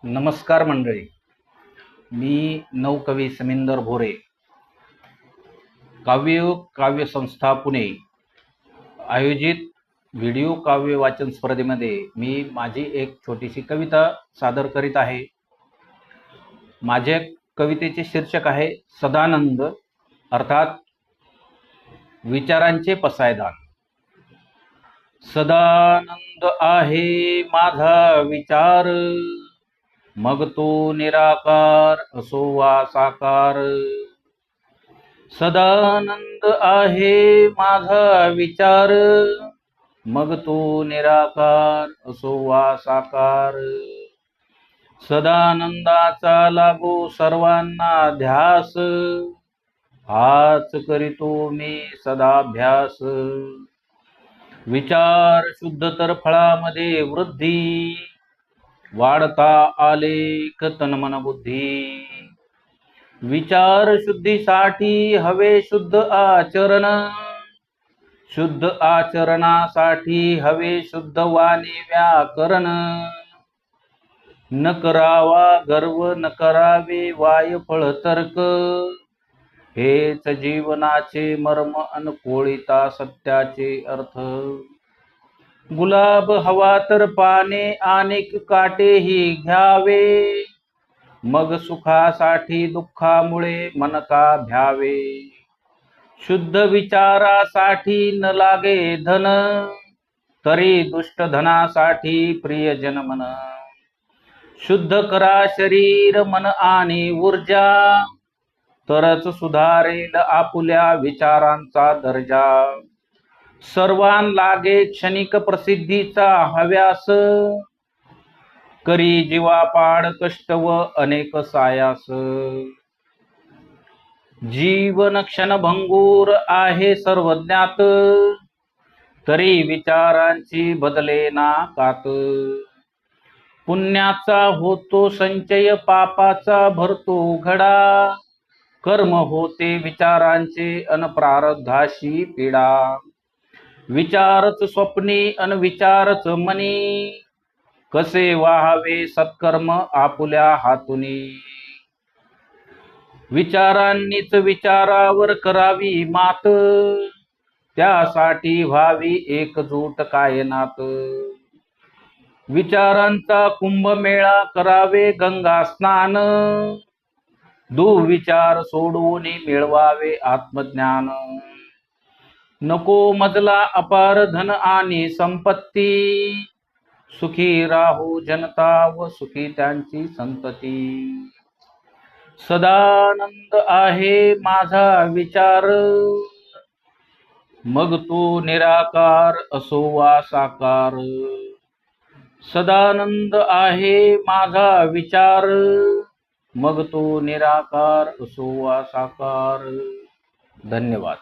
नमस्कार मंडळी. मी नवकवी समिंदर भोरे, काव्ययोग काव्य संस्था पुणे आयोजित व्हिडिओ काव्य वाचन स्पर्धेमध्ये मी माझी एक छोटीशी कविता सादर करीत आहे. माझ्या कवितेचे शीर्षक आहे सदानंद, अर्थात विचारांचे पसायदान. सदानंद आहे माझा विचार, मग तो निराकार असो वा साकार. सदानंद आहे माझा विचार, मग तो निराकार असो वा साकार. सदानंदाचा लागो सर्वांना ध्यास, हाच करीतो मी सदाभ्यास. विचार शुद्ध तर फळामध्ये वृद्धी, वाढता आलेख तन मन बुद्धी. विचार शुद्धीसाठी हवे शुद्ध आचरण, शुद्ध आचरणासाठी हवे शुद्ध वाणी व्याकरण. न करावा गर्व न करावे वायफळ तर्क, हेच जीवनाचे मर्म अन कोळिता सत्याचे अर्थ. गुलाब हवा तर पाने अनेक काटेही घ्यावे, मग सुखासाठी दुःखामुळे मन का भ्यावे. शुद्ध विचारासाठी न लागे धन, तरी दुष्ट धनासाठी प्रियजन मन. शुद्ध करा शरीर मन आणि ऊर्जा, तरच सुधारेल आपुल्या विचारांचा दर्जा. सर्वान लागे क्षणिक प्रसिद्धीचा हव्यास, करी जीवापाड कष्ट व अनेक सायास. जीवन क्षणभंगूर आहे सर्वज्ञात, तरी विचारांची बदले ना कात. पुण्याचा होतो संचय पापाचा भरतो घडा, कर्म होते विचारांचे अन प्रारब्धाशी पीडा. विचारच स्वप्नी अन विचारच मनी, कसे वाहावे सत्कर्म आपुल्या हातुनी. विचारांनीच विचारावर करावी मात, त्यासाठी व्हावी एकजूट कायनात. विचारांचा कुंभमेळा करावे गंगा स्नान, दुविचार सोडून मिळवावे आत्मज्ञान. नको मजला अपार धन आणि संपत्ती, सुखी राहू जनता व सुखी त्यांची संतती. सदानंद आहे माझा विचार, मग तो निराकार असो वा साकार. सदानंद आहे माझा विचार, मग तो निराकार असो वा साकार. धन्यवाद.